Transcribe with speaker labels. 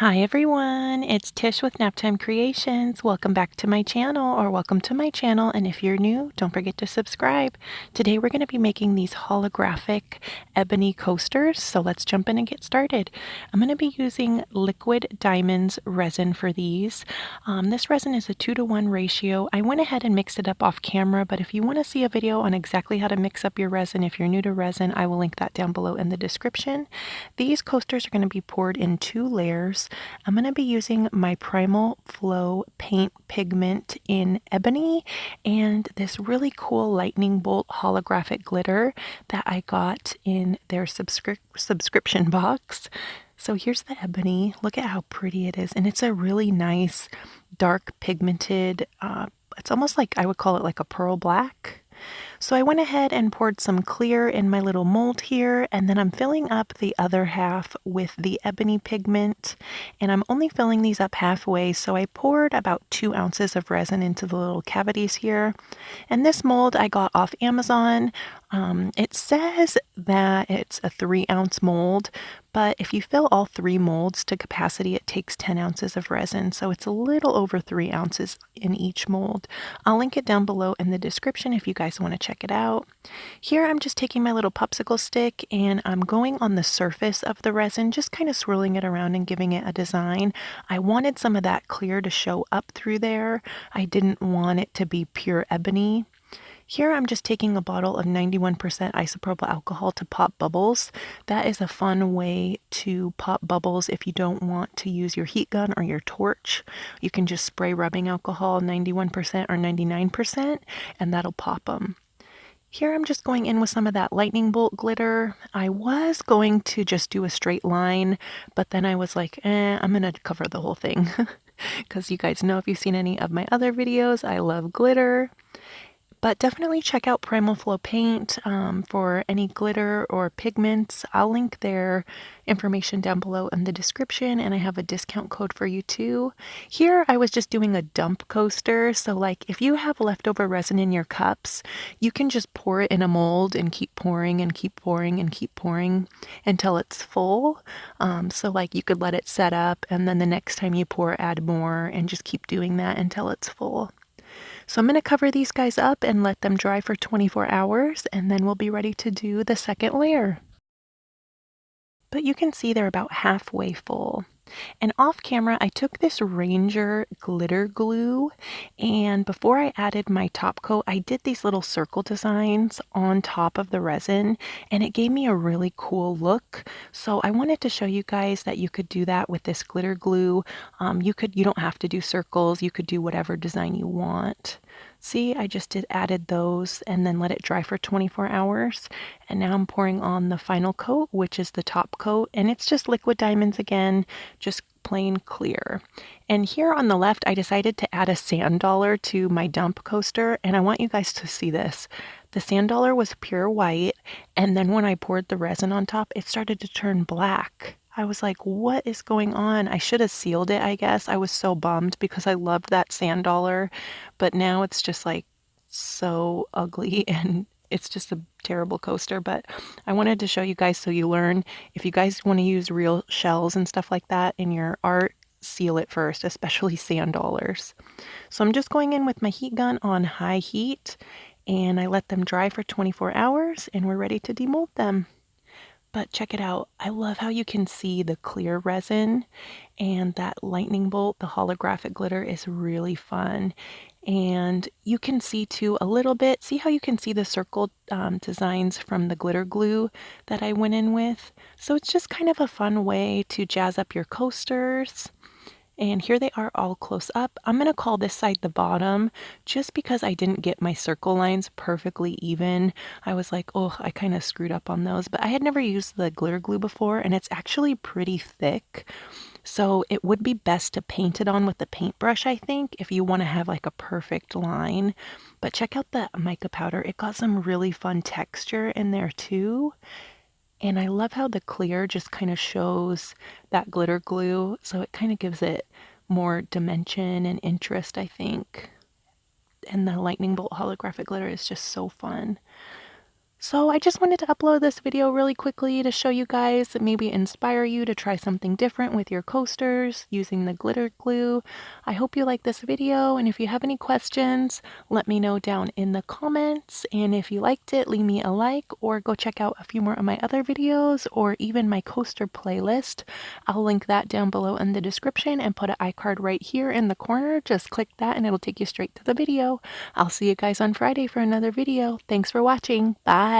Speaker 1: Hi everyone, it's Tish with Naptime Creations. Welcome back to my channel, or welcome to my channel, and if you're new, don't forget to subscribe. Today we're going to be making these holographic ebony coasters, so let's jump in and get started. I'm going to be using Liquid Diamonds resin for these. This resin is a 2-to-1 ratio. I went ahead and mixed it up off camera, but if you want to see a video on exactly how to mix up your resin, if you're new to resin, I will link that down below in the description. These coasters are going to be poured in 2 layers. I'm going to be using my Primal Flow paint pigment in Ebony and this really cool lightning bolt holographic glitter that I got in their subscription box. So here's the Ebony. Look at how pretty it is, and it's a really nice dark pigmented, it's almost like I would call it like a pearl black. So I went ahead and poured some clear in my little mold here, and then I'm filling up the other half with the ebony pigment, and I'm only filling these up halfway, so I poured about 2 ounces of resin into the little cavities here. And this mold I got off Amazon. It says that it's a 3-ounce mold, but if you fill all 3 molds to capacity, it takes 10 ounces of resin, so it's a little over 3 ounces in each mold. I'll link it down below in the description if you guys want to check it out. Here I'm just taking my little popsicle stick and I'm going on the surface of the resin, just kind of swirling it around and giving it a design. I wanted some of that clear to show up through there. I didn't want it to be pure ebony. Here I'm just taking a bottle of 91% isopropyl alcohol to pop bubbles. That is a fun way to pop bubbles if you don't want to use your heat gun or your torch. You can just spray rubbing alcohol 91% or 99% and that'll pop them. Here I'm just going in with some of that lightning bolt glitter. I was going to just do a straight line, but then I was like, I'm going to cover the whole thing. Because you guys know, if you've seen any of my other videos, I love glitter. But definitely check out Primal Flow Paint for any glitter or pigments. I'll link their information down below in the description, and I have a discount code for you too. Here I was just doing a dump coaster, so like if you have leftover resin in your cups, you can just pour it in a mold and keep pouring and keep pouring and keep pouring until it's full. So like you could let it set up, and then the next time you pour, add more, and just keep doing that until it's full. So I'm going to cover these guys up and let them dry for 24 hours, and then we'll be ready to do the second layer. But you can see they're about halfway full. And off camera, I took this Ranger glitter glue, and before I added my top coat, I did these little circle designs on top of the resin, and it gave me a really cool look. So I wanted to show you guys that you could do that with this glitter glue. You don't have to do circles. You could do whatever design you want. See, I just added those and then let it dry for 24 hours. And now I'm pouring on the final coat, which is the top coat, and it's just liquid diamonds again, just plain clear. And here on the left, I decided to add a sand dollar to my dump coaster, and I want you guys to see this. The sand dollar was pure white, and then when I poured the resin on top, it started to turn black. I was like, what is going on? I should have sealed it, I guess. I was so bummed because I loved that sand dollar, but now it's just like so ugly and it's just a terrible coaster. But I wanted to show you guys so you learn. If you guys want to use real shells and stuff like that in your art, seal it first, especially sand dollars. So I'm just going in with my heat gun on high heat, and I let them dry for 24 hours and we're ready to demold them. But check it out. I love how you can see the clear resin, and that lightning bolt, the holographic glitter, is really fun. And you can see too a little bit, see how you can see the circle designs from the glitter glue that I went in with. So it's just kind of a fun way to jazz up your coasters. And here they are all close up. I'm going to call this side the bottom just because I didn't get my circle lines perfectly even. I was like, oh, I kind of screwed up on those, but I had never used the glitter glue before, and it's actually pretty thick. So it would be best to paint it on with the paintbrush, I think, if you want to have like a perfect line. But check out the mica powder. It got some really fun texture in there too. And I love how the clear just kind of shows that glitter glue, so it kind of gives it more dimension and interest, I think. And the lightning bolt holographic glitter is just so fun. So I just wanted to upload this video really quickly to show you guys, maybe inspire you to try something different with your coasters using the glitter glue. I hope you like this video, and if you have any questions, let me know down in the comments. And if you liked it, leave me a like or go check out a few more of my other videos or even my coaster playlist. I'll link that down below in the description and put an iCard right here in the corner. Just click that and it'll take you straight to the video. I'll see you guys on Friday for another video. Thanks for watching. Bye.